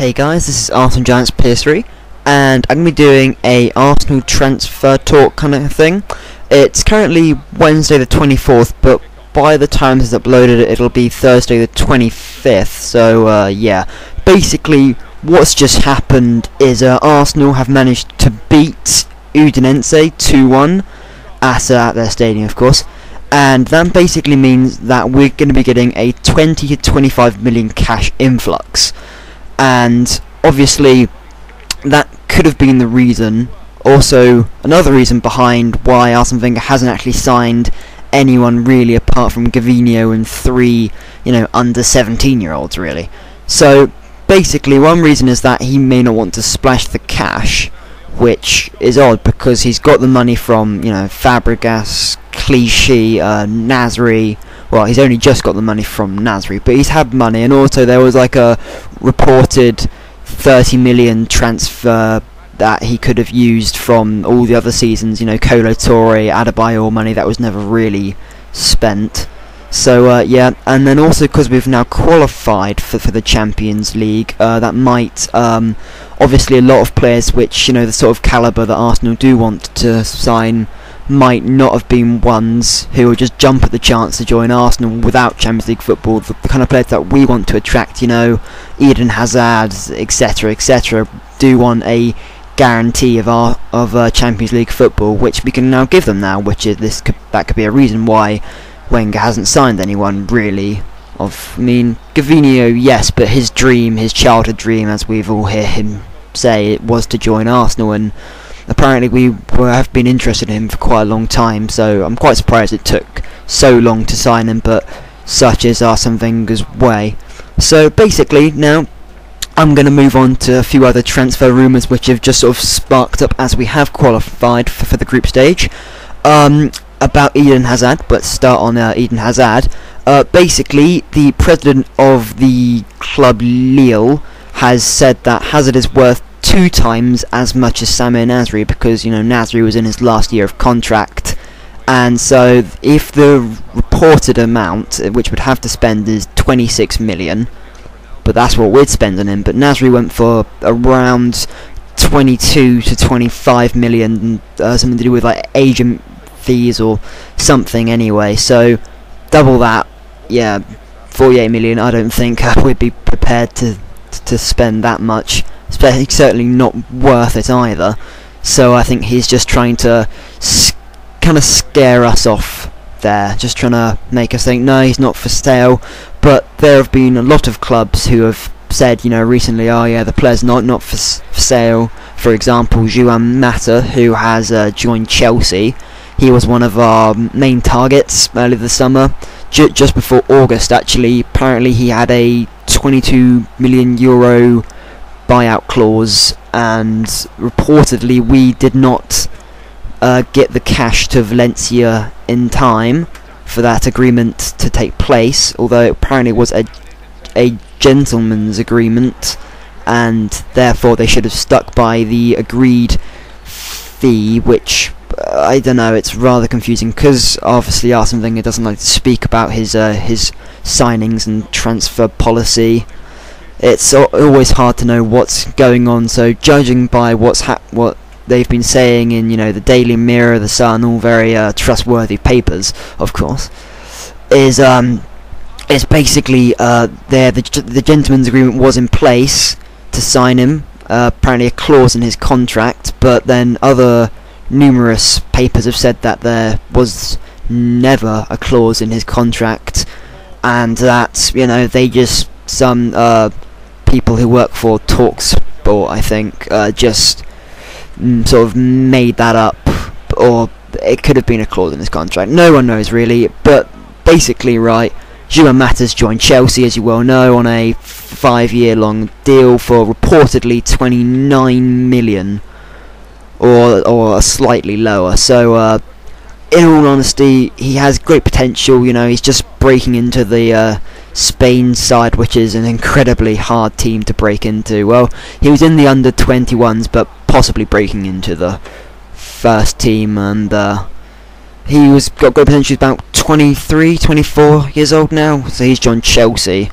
Hey guys, this is Arsenal Giants PS3, and I'm going to be doing a Arsenal transfer talk kind of thing. It's currently Wednesday the 24th, but by the time this is uploaded it'll be Thursday the 25th, so yeah. Basically, what's just happened is Arsenal have managed to beat Udinese 2-1 at their stadium, of course. And that basically means that we're going to be getting a 20 to 25 million cash influx. And obviously that could have been the reason, also another reason behind why Arsene Wenger hasn't actually signed anyone really apart from Gavinho and three, under 17-year-olds really. So basically one reason is that he may not want to splash the cash, which is odd because he's got the money from, Fabregas, Clichy, Nasri. Well, he's only just got the money from Nasri, but he's had money, and also there was like a reported 30 million transfer that he could have used from all the other seasons, Kolo Touré, Adebayor money that was never really spent. So yeah, and then also because we've now qualified for the Champions League, that might, obviously a lot of players which, the sort of calibre that Arsenal do want to sign might not have been ones who will just jump at the chance to join Arsenal without Champions League football. The kind of players that we want to attract, Eden Hazard, etc., do want a guarantee of Champions League football, which we can now give them now, which is that could be a reason why Wenger hasn't signed anyone really. Gavinho, yes, but his childhood dream, as we've all heard him say, it was to join Arsenal, and apparently we have been interested in him for quite a long time, so I'm quite surprised it took so long to sign him, but such is Arsene Wenger's way. So basically now I'm going to move on to a few other transfer rumours which have just sort of sparked up as we have qualified for the group stage. About Eden Hazard, but start on Eden Hazard. Basically, the president of the club Lille has said that Hazard is worth 2 times as much as Samir Nasri, because Nasri was in his last year of contract, and so if the reported amount which we'd have to spend is 26 million, but that's what we'd spend on him, but Nasri went for around 22 to 25 million, something to do with like agent fees or something anyway, so double that, yeah, 48 million. I don't think we'd be prepared to spend that much. It's certainly not worth it either, so I think he's just trying to kind of scare us off there, just trying to make us think, no, he's not for sale. But there have been a lot of clubs who have said, recently, oh yeah, the player's not for sale. For example, Juan Mata, who has joined Chelsea. He was one of our main targets earlier this summer, just before August actually. Apparently he had a 22 million euro buyout clause, and reportedly we did not get the cash to Valencia in time for that agreement to take place, although it apparently was a gentleman's agreement, and therefore they should have stuck by the agreed fee, which I don't know, it's rather confusing because obviously Arsene Wenger doesn't like to speak about his signings and transfer policy. It's always hard to know what's going on, so judging by what they've been saying in the Daily Mirror, The Sun, all very trustworthy papers, of course, is basically the gentleman's agreement was in place to sign him, apparently a clause in his contract, but then other numerous papers have said that there was never a clause in his contract, and that they just some people who work for TalkSport, I think, just sort of made that up, or it could have been a clause in his contract. No one knows really, but basically, right, Juan Mata's joined Chelsea, as you well know, on a 5-year-long deal for reportedly 29 million. Or slightly lower. So in all honesty, he has great potential. He's just breaking into the Spain side, which is an incredibly hard team to break into. Well, he was in the under-21s, but possibly breaking into the first team, and got great potential. He's about 23, 24 years old now, so he's joined Chelsea.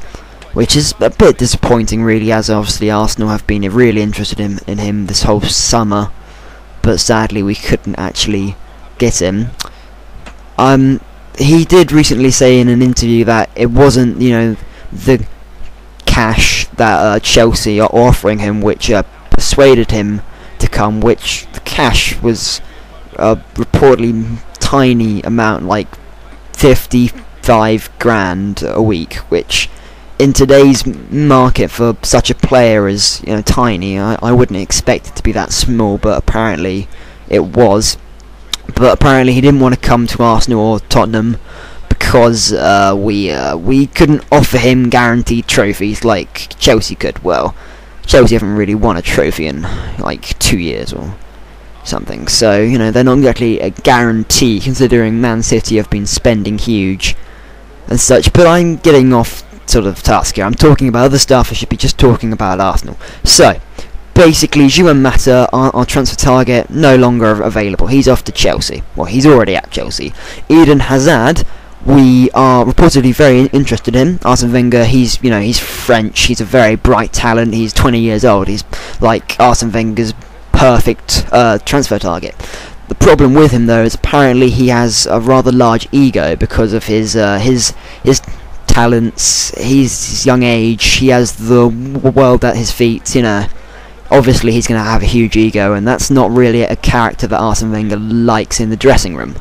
which is a bit disappointing really, as obviously Arsenal have been really interested in him this whole summer, but sadly we couldn't actually get him. He did recently say in an interview that it wasn't, you know, the cash that Chelsea are offering him which persuaded him to come, which the cash was reportedly tiny amount, like 55 grand a week, which in today's market for such a player is, you know, tiny. I wouldn't expect it to be that small, but apparently it was. But apparently he didn't want to come to Arsenal or Tottenham because we couldn't offer him guaranteed trophies like Chelsea could. Well, Chelsea haven't really won a trophy in like 2 years or something, so you know they're not exactly a guarantee, considering Man City have been spending huge and such. But I'm getting off sort of task here. I'm talking about other stuff. I should be just talking about Arsenal. So basically, Juan Mata, our transfer target, no longer available. He's off to Chelsea. Well, he's already at Chelsea. Eden Hazard, we are reportedly very interested in. Arsene Wenger, he's French. He's a very bright talent. He's 20 years old. He's like Arsene Wenger's perfect transfer target. The problem with him though is apparently he has a rather large ego because of his talents, his young age. He has the world at his feet, you know. Obviously he's going to have a huge ego, and that's not really a character that Arsene Wenger likes in the dressing room.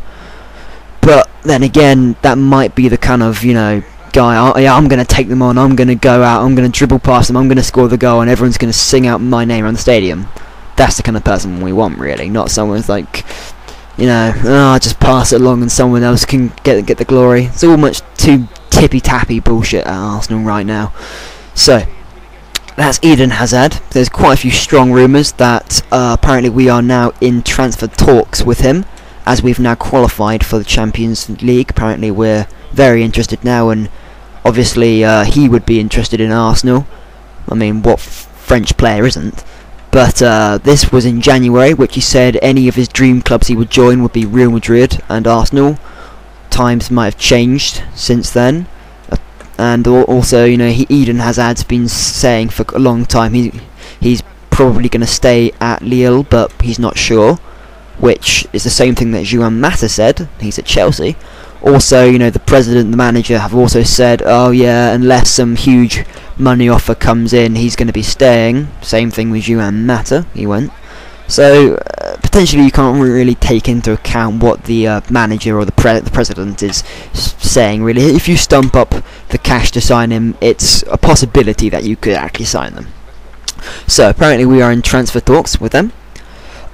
But then again, that might be the kind of, you know, guy, oh, yeah, I'm going to take them on, I'm going to go out, I'm going to dribble past them, I'm going to score the goal, and everyone's going to sing out my name around the stadium. That's the kind of person we want, really, not someone who's like, you know, oh, just pass it along and someone else can get the glory. It's all much too tippy-tappy bullshit at Arsenal right now. So that's Eden Hazard. There's quite a few strong rumours that apparently we are now in transfer talks with him, as we've now qualified for the Champions League. Apparently we're very interested now, and obviously he would be interested in Arsenal. I mean, what French player isn't? But this was in January, which he said any of his dream clubs he would join would be Real Madrid and Arsenal. Times might have changed since then. And also, you know, Eden Hazard's been saying for a long time he's probably going to stay at Lille, but he's not sure, which is the same thing that Juan Mata said. He's at Chelsea. Also, you know, the president and the manager have also said, oh yeah, unless some huge money offer comes in, he's going to be staying. Same thing with Juan Mata, he went. So potentially you can't really take into account what the manager or the president is saying, really. If you stump up the cash to sign him, it's a possibility that you could actually sign them. So apparently we are in transfer talks with them.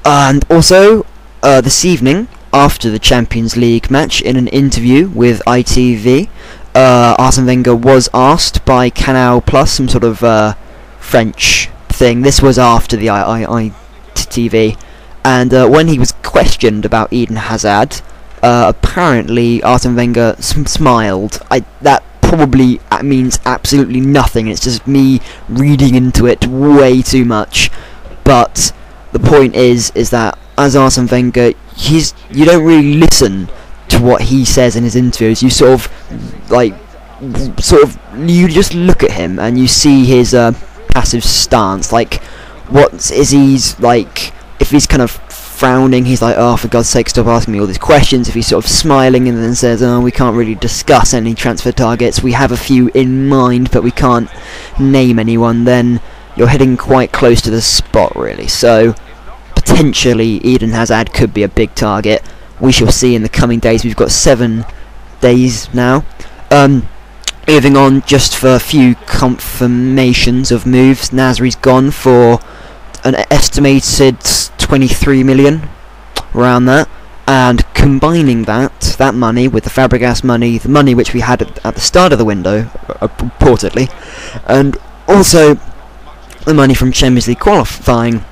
And also this evening, after the Champions League match, in an interview with ITV, Arsene Wenger was asked by Canal Plus, some sort of French thing. This was after the ITV, and when he was questioned about Eden Hazard, apparently Arsene Wenger smiled. That probably means absolutely nothing. It's just me reading into it way too much. But the point is that as Arsene Wenger, you don't really listen to what he says in his interviews. You you just look at him and you see his passive stance. Like, what is he's like? If he's kind of frowning, he's like, oh, for God's sake, stop asking me all these questions. If he's sort of smiling and then says, oh, we can't really discuss any transfer targets, we have a few in mind, but we can't name anyone, then you're hitting quite close to the spot, really. So potentially Eden Hazard could be a big target. We shall see in the coming days. We've got 7 days now. Moving on, just for a few confirmations of moves. Nasri's gone for an estimated 23 million, around that. And combining that money with the Fabregas money, the money which we had at the start of the window, reportedly, and also the money from Champions League qualifying,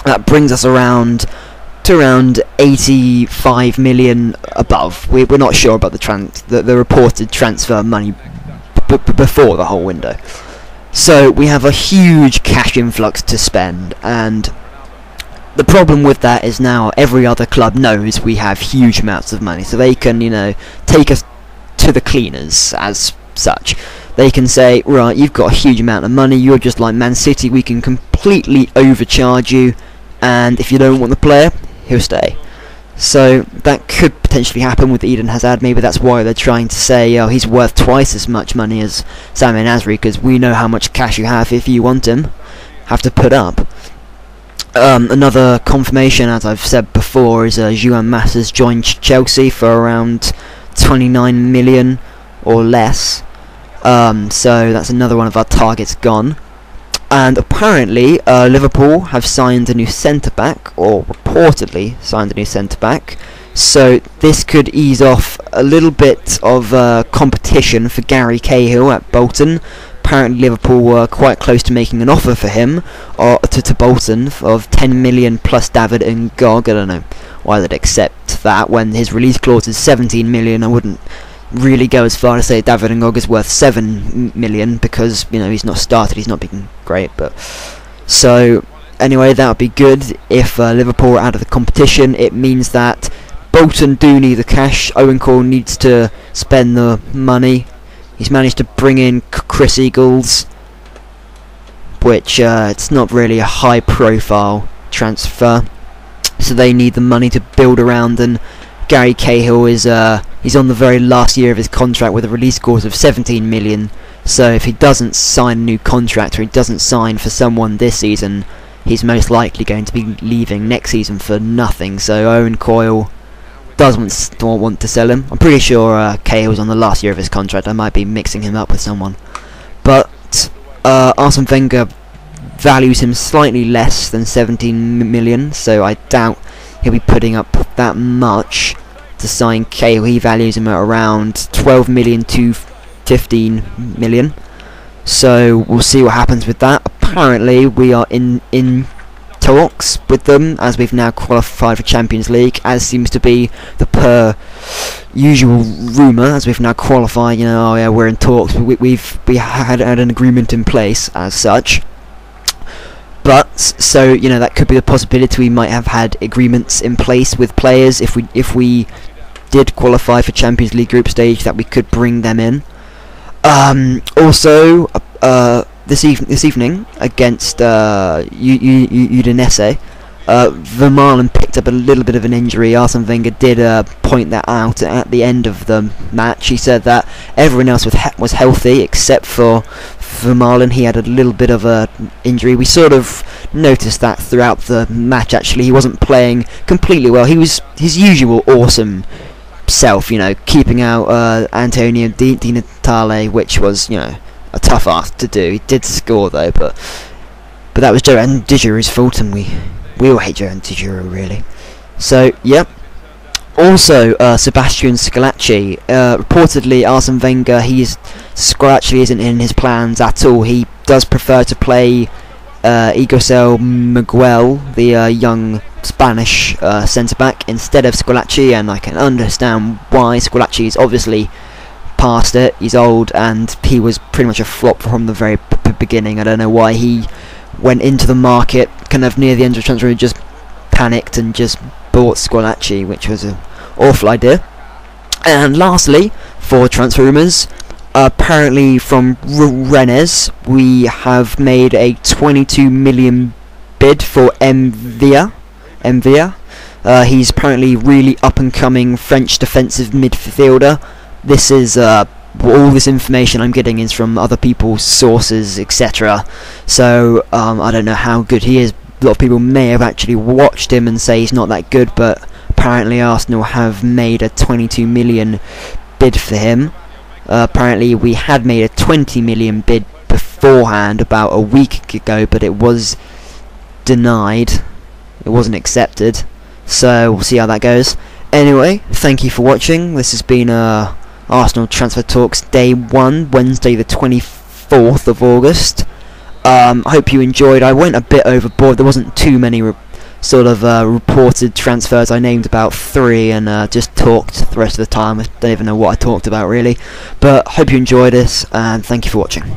that brings us around 85 million above. We're not sure about the reported transfer money before the whole window. So we have a huge cash influx to spend, and the problem with that is now every other club knows we have huge amounts of money, so they can, you know, take us to the cleaners as such. they can say, right, you've got a huge amount of money, you're just like Man City, we can completely overcharge you, and if you don't want the player, he'll stay. So that could potentially happen with Eden Hazard. Maybe that's why they're trying to say, oh, he's worth twice as much money as Sami Nasri, because we know how much cash you have if you want him. Have to put up. Another confirmation, as I've said before, is Juan Mata has joined Chelsea for around 29 million or less. So that's another one of our targets gone. And apparently Liverpool have signed a new centre-back, or reportedly signed a new centre-back. So this could ease off a little bit of competition for Gary Cahill at Bolton. Apparently Liverpool were quite close to making an offer for him, or to Bolton, of 10 million plus David and Gog. I don't know why they'd accept that when his release clause is 17 million. I wouldn't really go as far to say David and Gog is worth 7 million, because, you know, he's not started, he's not been great. But so anyway, that would be good if Liverpool are out of the competition. It means that Bolton do need the cash. Owen Coyle needs to spend the money. He's managed to bring in Chris Eagles, which it's not really a high profile transfer, so they need the money to build around. And Gary Cahill is he's on the very last year of his contract with a release clause of 17 million. So if he doesn't sign a new contract, or he doesn't sign for someone this season, he's most likely going to be leaving next season for nothing. So Owen Coyle doesn't want to sell him. I'm pretty sure Cahill's on the last year of his contract. I might be mixing him up with someone. But Arsene Wenger values him slightly less than 17 million, so I doubt he'll be putting up that much to sign Cahill. He values him at around 12 million to 15 million. So we'll see what happens with that. Apparently we are in talks with them, as we've now qualified for Champions League, as seems to be the per usual rumour, as we've now qualified. You know, oh yeah, we're in talks, we had an agreement in place as such. But so, you know, that could be the possibility. We might have had agreements in place with players if we did qualify for Champions League group stage, that we could bring them in. Also, this evening against Udinese, Vermaelen picked up a little bit of an injury. Arsene Wenger did point that out at the end of the match. He said that everyone else was healthy except for Vermaelen. He had a little bit of a injury. We sort of noticed that throughout the match. Actually, he wasn't playing completely well. He was his usual awesome self, you know, keeping out Antonio Di Natale, which was, you know, a tough ask to do. He did score though, but that was Johan Digeru's fault, and we all hate Johan Digeru, really. So yep. Also, Sebastian Scalacci. Reportedly, Arsene Wenger, Scalacci isn't in his plans at all. He does prefer to play Igosel Miguel, the young Spanish centre-back, instead of Scalacci, and I can understand why. Scalacci is obviously past it, he's old, and he was pretty much a flop from the very beginning. I don't know why he went into the market kind of near the end of the transfer and just panicked and just bought Scalacci, which was an awful idea. And lastly, for transfer rumours, apparently from Rennes, we have made a 22 million bid for Mvia. He's apparently really up-and-coming French defensive midfielder. This is all this information I'm getting is from other people's sources, etc. So I don't know how good he is. A lot of people may have actually watched him and say he's not that good, but apparently Arsenal have made a 22 million bid for him. Apparently we had made a 20 million bid beforehand about a week ago, but it was denied. It wasn't accepted. So we'll see how that goes. Anyway, thank you for watching. This has been Arsenal Transfer Talks Day 1, Wednesday the 24th of August. I hope you enjoyed. I went a bit overboard. There wasn't too many reported transfers. I named about 3 and just talked the rest of the time. I don't even know what I talked about really. But hope you enjoyed this, and thank you for watching.